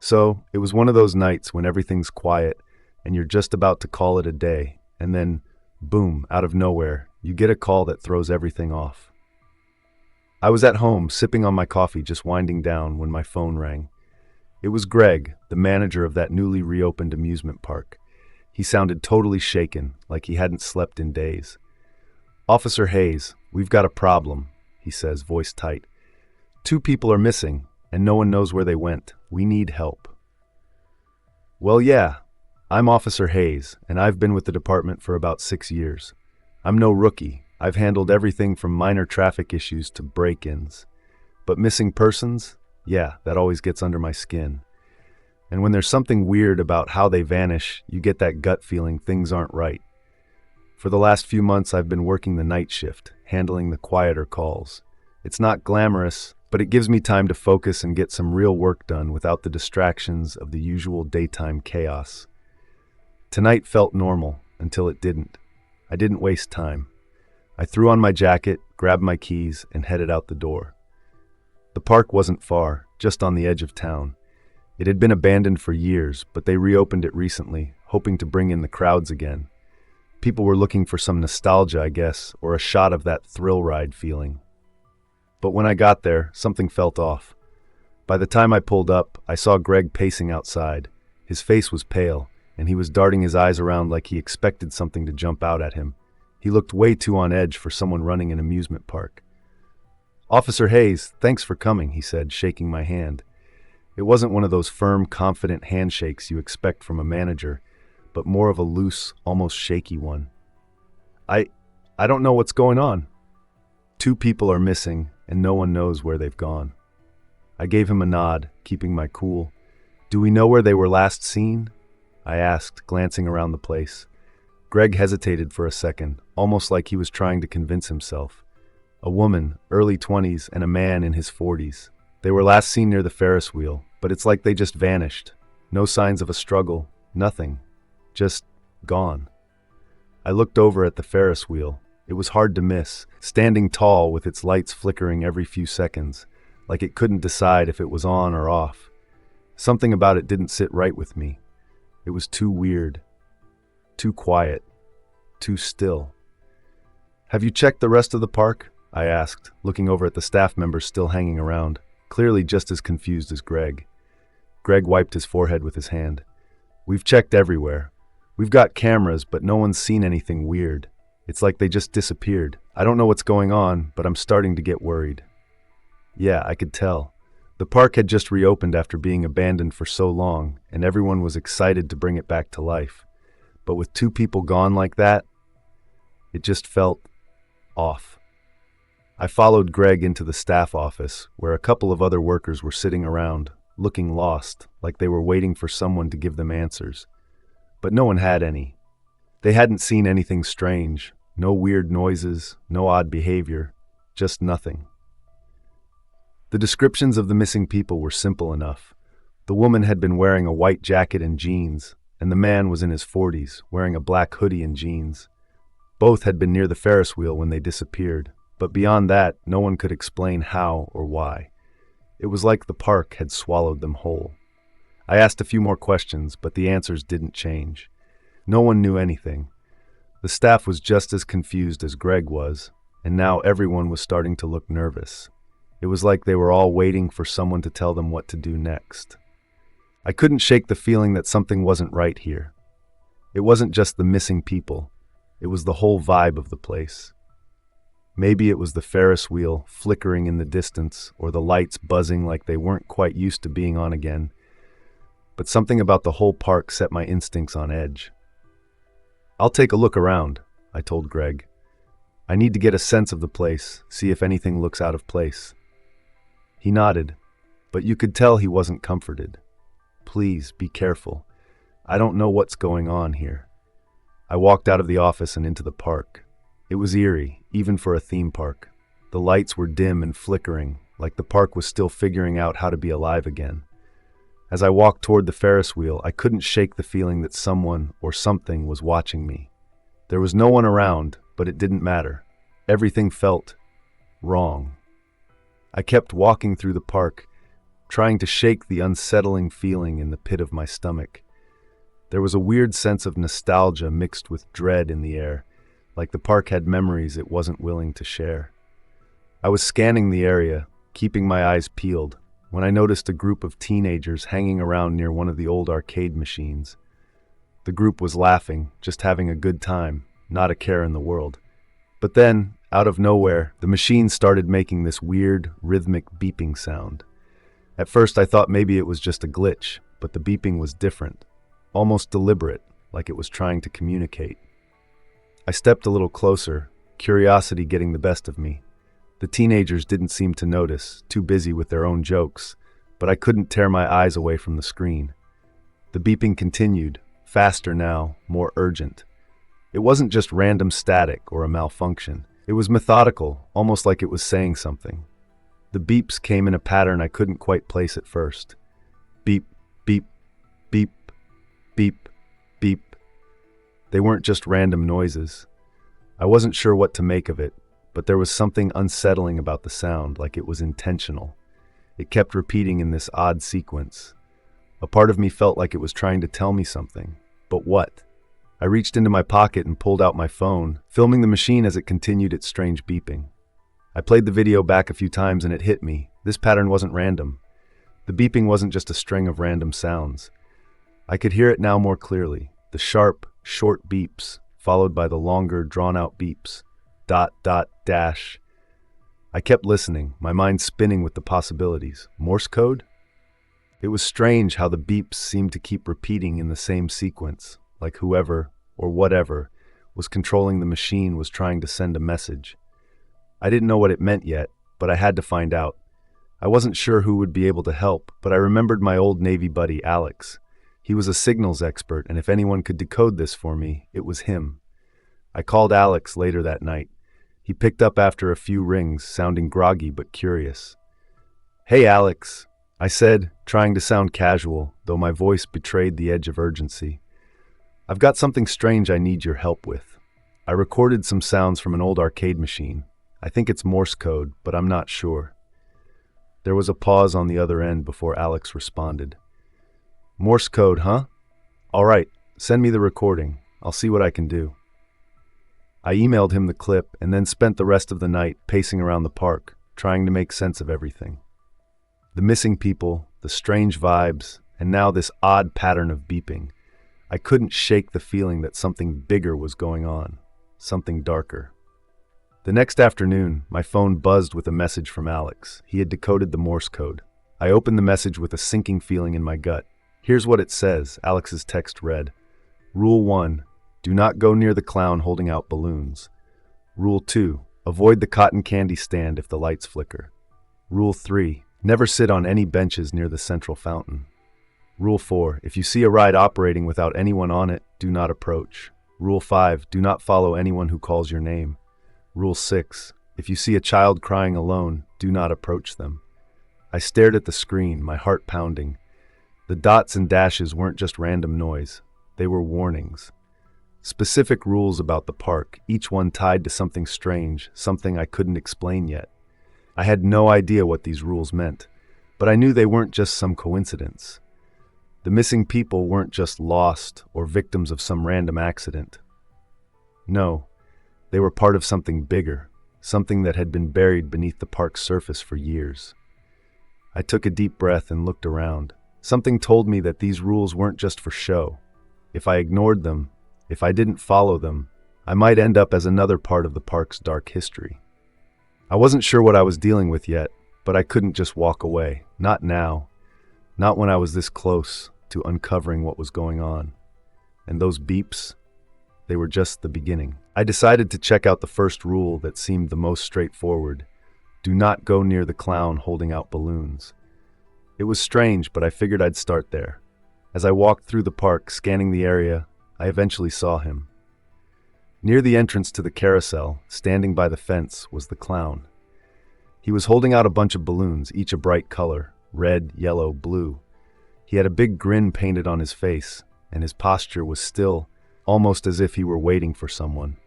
So, it was one of those nights when everything's quiet and you're just about to call it a day, and then, boom, out of nowhere, you get a call that throws everything off. I was at home, sipping on my coffee, just winding down, when my phone rang. It was Greg, the manager of that newly reopened amusement park. He sounded totally shaken, like he hadn't slept in days. "Officer Hayes, we've got a problem," he says, voice tight. "Two people are missing, and no one knows where they went. We need help." "Well, yeah, I'm Officer Hayes, and I've been with the department for about 6 years. I'm no rookie. I've handled everything from minor traffic issues to break-ins. But missing persons? Yeah, that always gets under my skin. And when there's something weird about how they vanish, you get that gut feeling things aren't right. For the last few months, I've been working the night shift, handling the quieter calls. It's not glamorous, but it gives me time to focus and get some real work done without the distractions of the usual daytime chaos. Tonight felt normal until it didn't. I didn't waste time. I threw on my jacket, grabbed my keys, and headed out the door. The park wasn't far, just on the edge of town. It had been abandoned for years, but they reopened it recently, hoping to bring in the crowds again. People were looking for some nostalgia, I guess, or a shot of that thrill ride feeling. But when I got there, something felt off. By the time I pulled up, I saw Greg pacing outside. His face was pale, and he was darting his eyes around like he expected something to jump out at him. He looked way too on edge for someone running an amusement park. "Officer Hayes, thanks for coming," he said, shaking my hand. It wasn't one of those firm, confident handshakes you expect from a manager, but more of a loose, almost shaky one. I don't know what's going on. Two people are missing, and no one knows where they've gone." I gave him a nod, keeping my cool. "Do we know where they were last seen?" I asked, glancing around the place. Greg hesitated for a second, almost like he was trying to convince himself. A woman, early 20s, and a man in his 40s. They were last seen near the Ferris wheel, but it's like they just vanished. No signs of a struggle, nothing. Just gone. I looked over at the Ferris wheel. It was hard to miss, standing tall with its lights flickering every few seconds, like it couldn't decide if it was on or off. Something about it didn't sit right with me. It was too weird, too quiet, too still. "Have you checked the rest of the park?" I asked, looking over at the staff members still hanging around, clearly just as confused as Greg. Greg wiped his forehead with his hand. "We've checked everywhere. We've got cameras, but no one's seen anything weird. It's like they just disappeared. I don't know what's going on, but I'm starting to get worried." Yeah, I could tell. The park had just reopened after being abandoned for so long, and everyone was excited to bring it back to life. But with two people gone like that, it just felt off. I followed Greg into the staff office, where a couple of other workers were sitting around, looking lost, like they were waiting for someone to give them answers. But no one had any. They hadn't seen anything strange, no weird noises, no odd behavior, just nothing. The descriptions of the missing people were simple enough. The woman had been wearing a white jacket and jeans, and the man was in his 40s, wearing a black hoodie and jeans. Both had been near the Ferris wheel when they disappeared, but beyond that, no one could explain how or why. It was like the park had swallowed them whole. I asked a few more questions, but the answers didn't change. No one knew anything. The staff was just as confused as Greg was, and now everyone was starting to look nervous. It was like they were all waiting for someone to tell them what to do next. I couldn't shake the feeling that something wasn't right here. It wasn't just the missing people. It was the whole vibe of the place. Maybe it was the Ferris wheel flickering in the distance, or the lights buzzing like they weren't quite used to being on again. But something about the whole park set my instincts on edge. "I'll take a look around," I told Greg. "I need to get a sense of the place, see if anything looks out of place." He nodded, but you could tell he wasn't comforted. "Please, be careful. I don't know what's going on here." I walked out of the office and into the park. It was eerie, even for a theme park. The lights were dim and flickering, like the park was still figuring out how to be alive again. As I walked toward the Ferris wheel, I couldn't shake the feeling that someone or something was watching me. There was no one around, but it didn't matter. Everything felt wrong. I kept walking through the park, trying to shake the unsettling feeling in the pit of my stomach. There was a weird sense of nostalgia mixed with dread in the air, like the park had memories it wasn't willing to share. I was scanning the area, keeping my eyes peeled, when I noticed a group of teenagers hanging around near one of the old arcade machines. The group was laughing, just having a good time, not a care in the world. But then, out of nowhere, the machine started making this weird, rhythmic beeping sound. At first I thought maybe it was just a glitch, but the beeping was different, almost deliberate, like it was trying to communicate. I stepped a little closer, curiosity getting the best of me. The teenagers didn't seem to notice, too busy with their own jokes, but I couldn't tear my eyes away from the screen. The beeping continued, faster now, more urgent. It wasn't just random static or a malfunction. It was methodical, almost like it was saying something. The beeps came in a pattern I couldn't quite place at first. Beep, beep, beep, beep, beep. They weren't just random noises. I wasn't sure what to make of it, but there was something unsettling about the sound, like it was intentional. It kept repeating in this odd sequence. A part of me felt like it was trying to tell me something. But what? I reached into my pocket and pulled out my phone, filming the machine as it continued its strange beeping. I played the video back a few times and it hit me. This pattern wasn't random. The beeping wasn't just a string of random sounds. I could hear it now more clearly. The sharp, short beeps, followed by the longer, drawn-out beeps. ... dash. I kept listening, my mind spinning with the possibilities. Morse code? It was strange how the beeps seemed to keep repeating in the same sequence, like whoever, or whatever, was controlling the machine was trying to send a message. I didn't know what it meant yet, but I had to find out. I wasn't sure who would be able to help, but I remembered my old Navy buddy, Alex. He was a signals expert, and if anyone could decode this for me, it was him. I called Alex later that night. He picked up after a few rings, sounding groggy but curious. "Hey, Alex," I said, trying to sound casual, though my voice betrayed the edge of urgency. "I've got something strange I need your help with. I recorded some sounds from an old arcade machine. I think it's Morse code, but I'm not sure." There was a pause on the other end before Alex responded. "Morse code, huh? All right, send me the recording. I'll see what I can do." I emailed him the clip and then spent the rest of the night pacing around the park, trying to make sense of everything. The missing people, the strange vibes, and now this odd pattern of beeping. I couldn't shake the feeling that something bigger was going on, something darker. The next afternoon, my phone buzzed with a message from Alex. He had decoded the Morse code. I opened the message with a sinking feeling in my gut. Here's what it says, Alex's text read. Rule 1. Do not go near the clown holding out balloons. Rule 2. Avoid the cotton candy stand if the lights flicker. Rule 3. Never sit on any benches near the central fountain. Rule 4. If you see a ride operating without anyone on it, do not approach. Rule 5. Do not follow anyone who calls your name. Rule 6. If you see a child crying alone, do not approach them. I stared at the screen, my heart pounding. The dots and dashes weren't just random noise. They were warnings. Specific rules about the park, each one tied to something strange, something I couldn't explain yet. I had no idea what these rules meant, but I knew they weren't just some coincidence. The missing people weren't just lost or victims of some random accident. No, they were part of something bigger, something that had been buried beneath the park's surface for years. I took a deep breath and looked around. Something told me that these rules weren't just for show. If I ignored them, if I didn't follow them, I might end up as another part of the park's dark history. I wasn't sure what I was dealing with yet, but I couldn't just walk away. Not now. Not when I was this close to uncovering what was going on. And those beeps, they were just the beginning. I decided to check out the first rule that seemed the most straightforward. Do not go near the clown holding out balloons. It was strange, but I figured I'd start there. As I walked through the park, scanning the area, I eventually saw him. Near the entrance to the carousel, standing by the fence, was the clown. He was holding out a bunch of balloons, each a bright color, red, yellow, blue. He had a big grin painted on his face, and his posture was still, almost as if he were waiting for someone.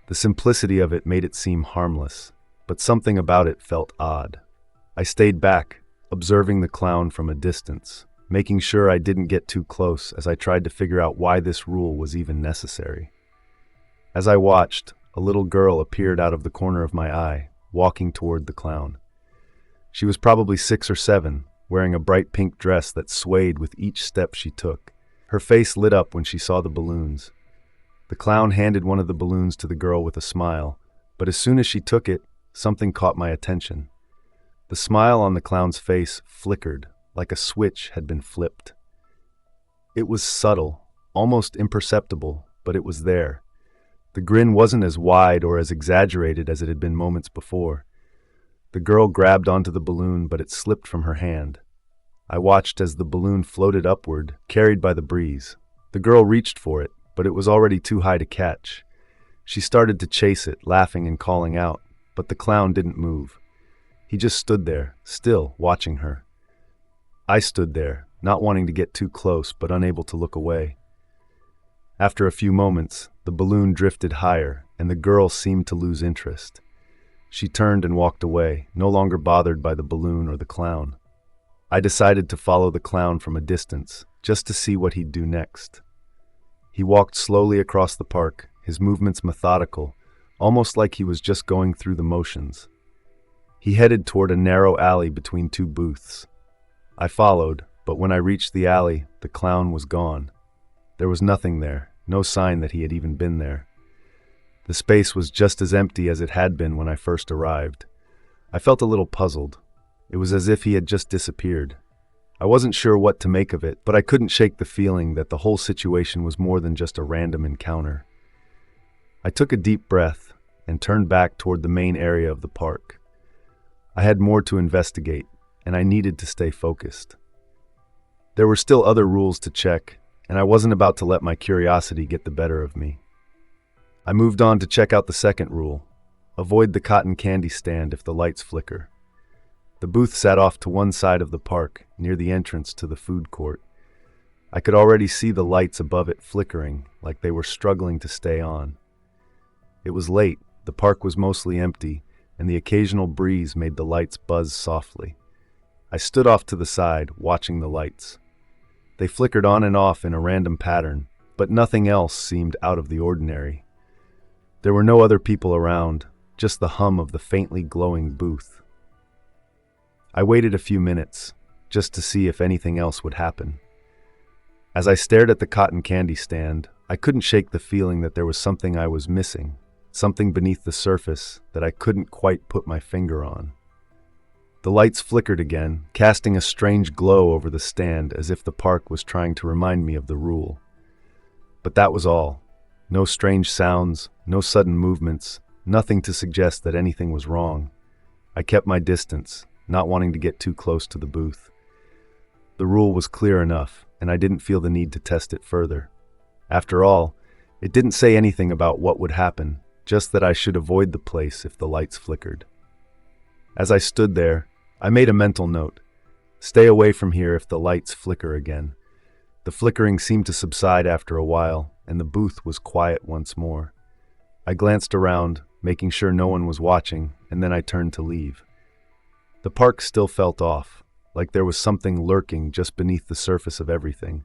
The simplicity of it made it seem harmless, but something about it felt odd. I stayed back, observing the clown from a distance, making sure I didn't get too close as I tried to figure out why this rule was even necessary. As I watched, a little girl appeared out of the corner of my eye, walking toward the clown. She was probably 6 or 7, wearing a bright pink dress that swayed with each step she took. Her face lit up when she saw the balloons. The clown handed one of the balloons to the girl with a smile, but as soon as she took it, something caught my attention. The smile on the clown's face flickered, like a switch had been flipped. It was subtle, almost imperceptible, but it was there. The grin wasn't as wide or as exaggerated as it had been moments before. The girl grabbed onto the balloon, but it slipped from her hand. I watched as the balloon floated upward, carried by the breeze. The girl reached for it, but it was already too high to catch. She started to chase it, laughing and calling out, but the clown didn't move. He just stood there, still, watching her. I stood there, not wanting to get too close, but unable to look away. After a few moments, the balloon drifted higher, and the girl seemed to lose interest. She turned and walked away, no longer bothered by the balloon or the clown. I decided to follow the clown from a distance, just to see what he'd do next. He walked slowly across the park, his movements methodical, almost like he was just going through the motions. He headed toward a narrow alley between 2 booths. I followed, but when I reached the alley, the clown was gone. There was nothing there, no sign that he had even been there. The space was just as empty as it had been when I first arrived. I felt a little puzzled. It was as if he had just disappeared. I wasn't sure what to make of it, but I couldn't shake the feeling that the whole situation was more than just a random encounter. I took a deep breath and turned back toward the main area of the park. I had more to investigate, and I needed to stay focused. There were still other rules to check, and I wasn't about to let my curiosity get the better of me. I moved on to check out the second rule: avoid the cotton candy stand if the lights flicker. The booth sat off to one side of the park, near the entrance to the food court. I could already see the lights above it flickering, like they were struggling to stay on. It was late, the park was mostly empty, and the occasional breeze made the lights buzz softly. I stood off to the side, watching the lights. They flickered on and off in a random pattern, but nothing else seemed out of the ordinary. There were no other people around, just the hum of the faintly glowing booth. I waited a few minutes, just to see if anything else would happen. As I stared at the cotton candy stand, I couldn't shake the feeling that there was something I was missing, something beneath the surface that I couldn't quite put my finger on. The lights flickered again, casting a strange glow over the stand as if the park was trying to remind me of the rule. But that was all. No strange sounds, no sudden movements, nothing to suggest that anything was wrong. I kept my distance, not wanting to get too close to the booth. The rule was clear enough, and I didn't feel the need to test it further. After all, it didn't say anything about what would happen, just that I should avoid the place if the lights flickered. As I stood there, I made a mental note: stay away from here if the lights flicker again. The flickering seemed to subside after a while, and the booth was quiet once more. I glanced around, making sure no one was watching, and then I turned to leave. The park still felt off, like there was something lurking just beneath the surface of everything.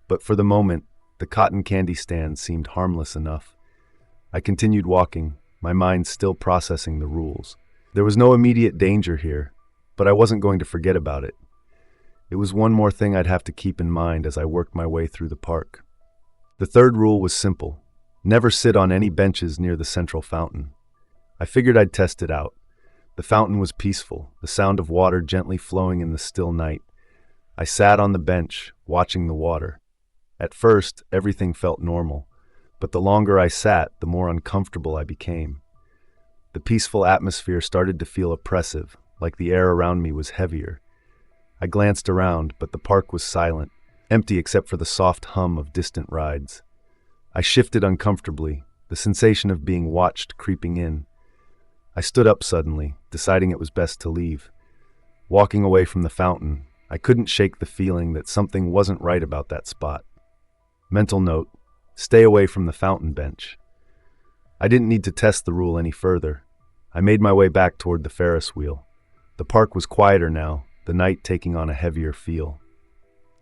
But for the moment, the cotton candy stand seemed harmless enough. I continued walking, my mind still processing the rules. There was no immediate danger here, but I wasn't going to forget about it. It was one more thing I'd have to keep in mind as I worked my way through the park. The third rule was simple: never sit on any benches near the central fountain. I figured I'd test it out. The fountain was peaceful, the sound of water gently flowing in the still night. I sat on the bench, watching the water. At first, everything felt normal, but the longer I sat, the more uncomfortable I became. The peaceful atmosphere started to feel oppressive, like the air around me was heavier. I glanced around, but the park was silent, empty except for the soft hum of distant rides. I shifted uncomfortably, the sensation of being watched creeping in. I stood up suddenly, deciding it was best to leave. Walking away from the fountain, I couldn't shake the feeling that something wasn't right about that spot. Mental note: stay away from the fountain bench. I didn't need to test the rule any further. I made my way back toward the Ferris wheel. The park was quieter now, the night taking on a heavier feel.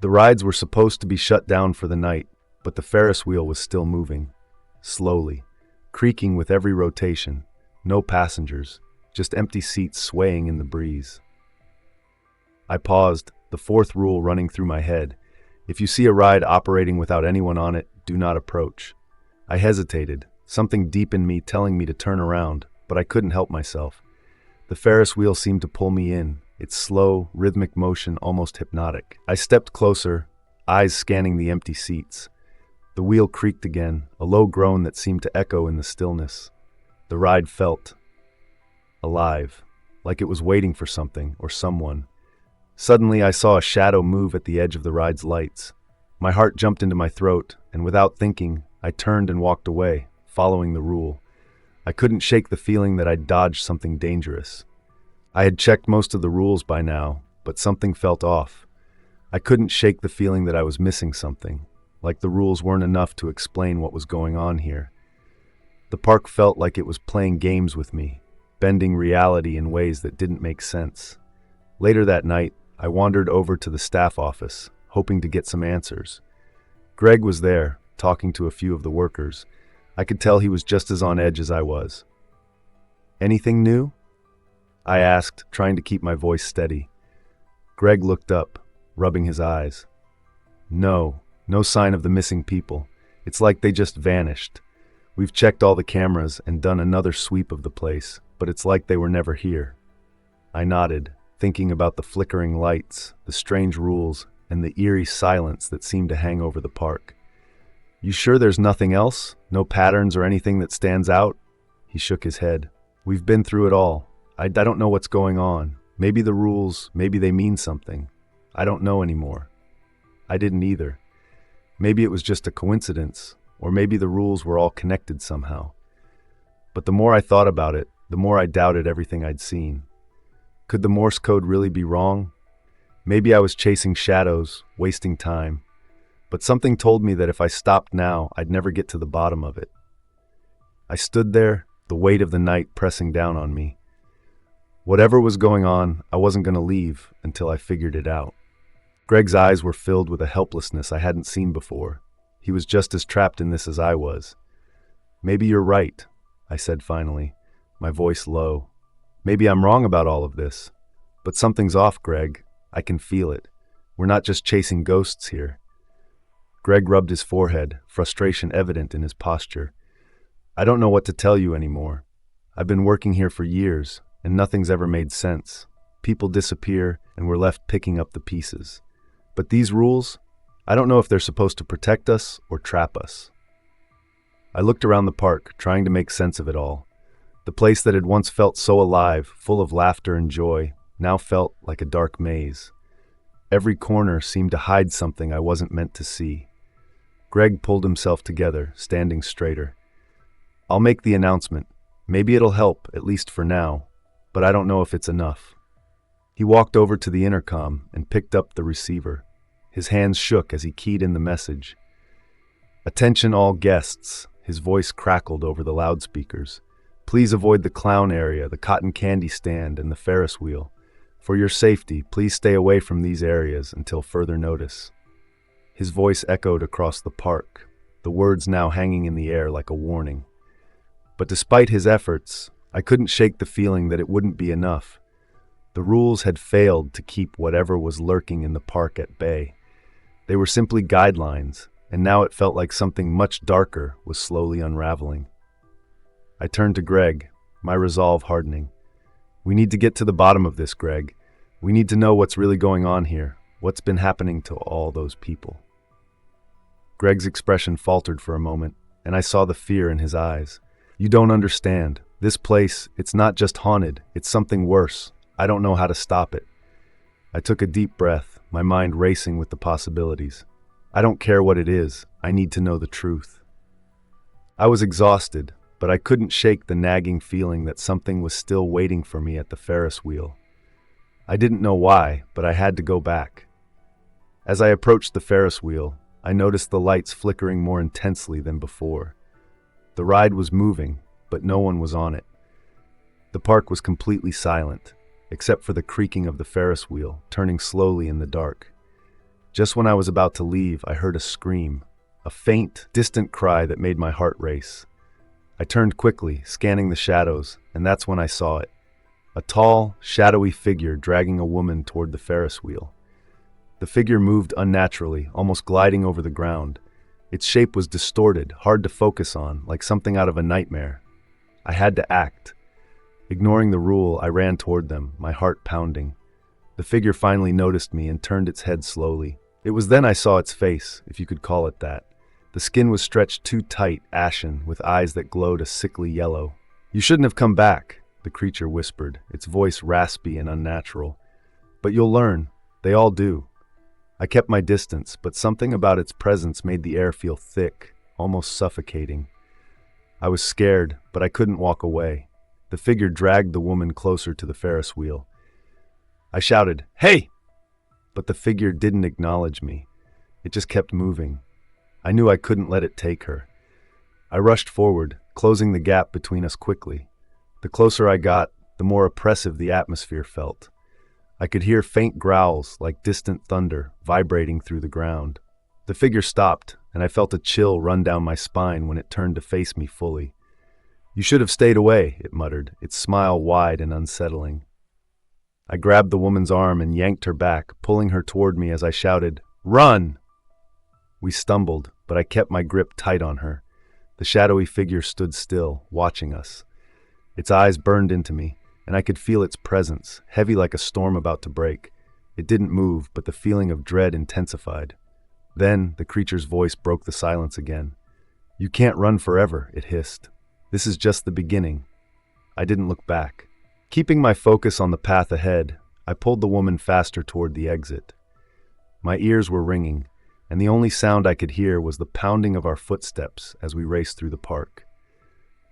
The rides were supposed to be shut down for the night, but the Ferris wheel was still moving, slowly, creaking with every rotation. No passengers, just empty seats swaying in the breeze. I paused, the fourth rule running through my head. If you see a ride operating without anyone on it, do not approach. I hesitated, something deep in me telling me to turn around, but I couldn't help myself. The Ferris wheel seemed to pull me in, its slow, rhythmic motion almost hypnotic. I stepped closer, eyes scanning the empty seats. The wheel creaked again, a low groan that seemed to echo in the stillness. The ride felt alive, like it was waiting for something or someone. Suddenly, I saw a shadow move at the edge of the ride's lights. My heart jumped into my throat, and without thinking, I turned and walked away, following the rule. I couldn't shake the feeling that I'd dodged something dangerous. I had checked most of the rules by now, but something felt off. I couldn't shake the feeling that I was missing something, like the rules weren't enough to explain what was going on here. The park felt like it was playing games with me, bending reality in ways that didn't make sense. Later that night, I wandered over to the staff office, hoping to get some answers. Greg was there, talking to a few of the workers. I could tell he was just as on edge as I was. "Anything new?" I asked, trying to keep my voice steady. Greg looked up, rubbing his eyes. No sign of the missing people. It's like they just vanished. We've checked all the cameras and done another sweep of the place, but it's like they were never here. I nodded, thinking about the flickering lights, the strange rules, and the eerie silence that seemed to hang over the park. "You sure there's nothing else? No patterns or anything that stands out?" He shook his head. "We've been through it all. I don't know what's going on. Maybe the rules, maybe they mean something. I don't know anymore." I didn't either. Maybe it was just a coincidence, or maybe the rules were all connected somehow. But the more I thought about it, the more I doubted everything I'd seen. Could the Morse code really be wrong? Maybe I was chasing shadows, wasting time. But something told me that if I stopped now, I'd never get to the bottom of it. I stood there, the weight of the night pressing down on me. Whatever was going on, I wasn't going to leave until I figured it out. Greg's eyes were filled with a helplessness I hadn't seen before. He was just as trapped in this as I was. "Maybe you're right," I said finally, my voice low. "Maybe I'm wrong about all of this. But something's off, Greg. I can feel it. We're not just chasing ghosts here." Greg rubbed his forehead, frustration evident in his posture. "I don't know what to tell you anymore. I've been working here for years, and nothing's ever made sense. People disappear, and we're left picking up the pieces. But these rules, I don't know if they're supposed to protect us or trap us." I looked around the park, trying to make sense of it all. The place that had once felt so alive, full of laughter and joy, now felt like a dark maze. Every corner seemed to hide something I wasn't meant to see. Greg pulled himself together, standing straighter. "I'll make the announcement. Maybe it'll help, at least for now, but I don't know if it's enough." He walked over to the intercom and picked up the receiver. His hands shook as he keyed in the message. "Attention all guests," his voice crackled over the loudspeakers. "Please avoid the clown area, the cotton candy stand, and the Ferris wheel. For your safety, please stay away from these areas until further notice." His voice echoed across the park, the words now hanging in the air like a warning. But despite his efforts, I couldn't shake the feeling that it wouldn't be enough. The rules had failed to keep whatever was lurking in the park at bay. They were simply guidelines, and now it felt like something much darker was slowly unraveling. I turned to Greg, my resolve hardening. "We need to get to the bottom of this, Greg. We need to know what's really going on here, what's been happening to all those people." Greg's expression faltered for a moment, and I saw the fear in his eyes. "You don't understand. This place, it's not just haunted, it's something worse. I don't know how to stop it." I took a deep breath, my mind racing with the possibilities. "I don't care what it is. I need to know the truth." I was exhausted, but I couldn't shake the nagging feeling that something was still waiting for me at the Ferris wheel. I didn't know why, but I had to go back. As I approached the Ferris wheel, I noticed the lights flickering more intensely than before. The ride was moving, but no one was on it. The park was completely silent. except for the creaking of the Ferris wheel, turning slowly in the dark. Just when I was about to leave, I heard a scream, a faint, distant cry that made my heart race. I turned quickly, scanning the shadows, and that's when I saw it. A tall, shadowy figure dragging a woman toward the Ferris wheel. The figure moved unnaturally, almost gliding over the ground. Its shape was distorted, hard to focus on, like something out of a nightmare. I had to act. Ignoring the rule, I ran toward them, my heart pounding. The figure finally noticed me and turned its head slowly. It was then I saw its face, if you could call it that. The skin was stretched too tight, ashen, with eyes that glowed a sickly yellow. "You shouldn't have come back," the creature whispered, its voice raspy and unnatural. "But you'll learn. They all do." I kept my distance, but something about its presence made the air feel thick, almost suffocating. I was scared, but I couldn't walk away. The figure dragged the woman closer to the Ferris wheel. I shouted, "Hey!" But the figure didn't acknowledge me. It just kept moving. I knew I couldn't let it take her. I rushed forward, closing the gap between us quickly. The closer I got, the more oppressive the atmosphere felt. I could hear faint growls, like distant thunder, vibrating through the ground. The figure stopped, and I felt a chill run down my spine when it turned to face me fully. "You should have stayed away," it muttered, its smile wide and unsettling. I grabbed the woman's arm and yanked her back, pulling her toward me as I shouted, "Run!" We stumbled, but I kept my grip tight on her. The shadowy figure stood still, watching us. Its eyes burned into me, and I could feel its presence, heavy like a storm about to break. It didn't move, but the feeling of dread intensified. Then the creature's voice broke the silence again. "You can't run forever," it hissed. "This is just the beginning." I didn't look back. Keeping my focus on the path ahead, I pulled the woman faster toward the exit. My ears were ringing, and the only sound I could hear was the pounding of our footsteps as we raced through the park.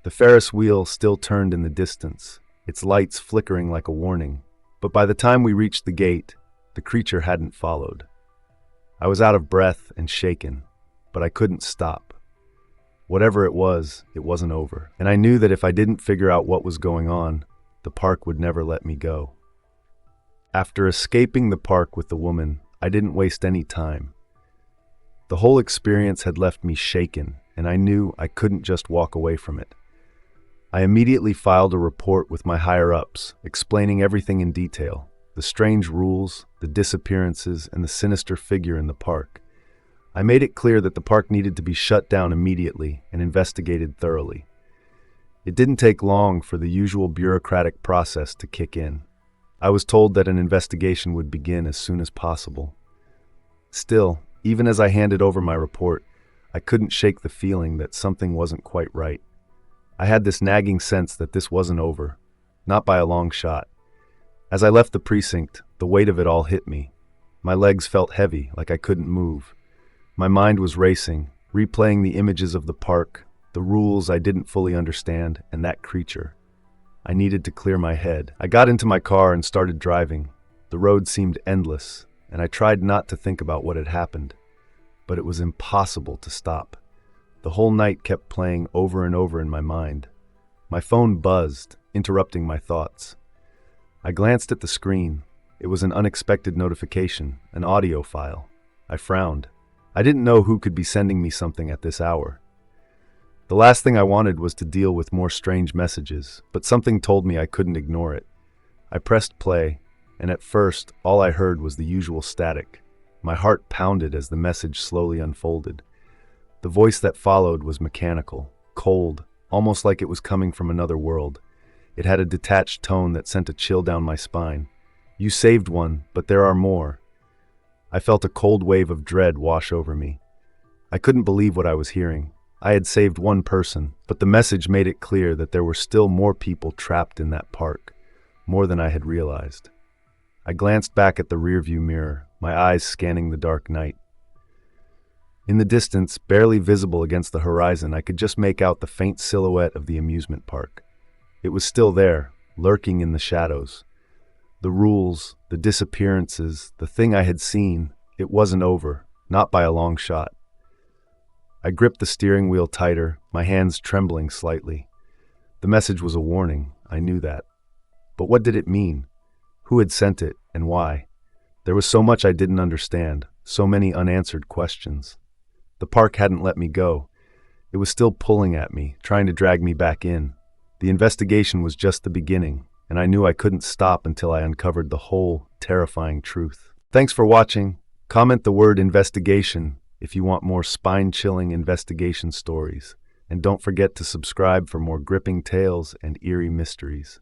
The Ferris wheel still turned in the distance, its lights flickering like a warning, but by the time we reached the gate, the creature hadn't followed. I was out of breath and shaken, but I couldn't stop. Whatever it wasn't over, and I knew that if I didn't figure out what was going on, the park would never let me go. After escaping the park with the woman, I didn't waste any time. The whole experience had left me shaken, and I knew I couldn't just walk away from it. I immediately filed a report with my higher-ups, explaining everything in detail, the strange rules, the disappearances, and the sinister figure in the park. I made it clear that the park needed to be shut down immediately and investigated thoroughly. It didn't take long for the usual bureaucratic process to kick in. I was told that an investigation would begin as soon as possible. Still, even as I handed over my report, I couldn't shake the feeling that something wasn't quite right. I had this nagging sense that this wasn't over, not by a long shot. As I left the precinct, the weight of it all hit me. My legs felt heavy, like I couldn't move. My mind was racing, replaying the images of the park, the rules I didn't fully understand, and that creature. I needed to clear my head. I got into my car and started driving. The road seemed endless, and I tried not to think about what had happened. But it was impossible to stop. The whole night kept playing over and over in my mind. My phone buzzed, interrupting my thoughts. I glanced at the screen. It was an unexpected notification, an audio file. I frowned. I didn't know who could be sending me something at this hour. The last thing I wanted was to deal with more strange messages, but something told me I couldn't ignore it. I pressed play, and at first, all I heard was the usual static. My heart pounded as the message slowly unfolded. The voice that followed was mechanical, cold, almost like it was coming from another world. It had a detached tone that sent a chill down my spine. "You saved one, but there are more." I felt a cold wave of dread wash over me. I couldn't believe what I was hearing. I had saved one person, but the message made it clear that there were still more people trapped in that park, more than I had realized. I glanced back at the rearview mirror, my eyes scanning the dark night. In the distance, barely visible against the horizon, I could just make out the faint silhouette of the amusement park. It was still there, lurking in the shadows. The rules, the disappearances, the thing I had seen, it wasn't over, not by a long shot. I gripped the steering wheel tighter, my hands trembling slightly. The message was a warning, I knew that. But what did it mean? Who had sent it and why? There was so much I didn't understand, so many unanswered questions. The park hadn't let me go. It was still pulling at me, trying to drag me back in. The investigation was just the beginning, and I knew I couldn't stop until I uncovered the whole terrifying truth. Thanks for watching. Comment the word investigation if you want more spine-chilling investigation stories. And don't forget to subscribe for more gripping tales and eerie mysteries.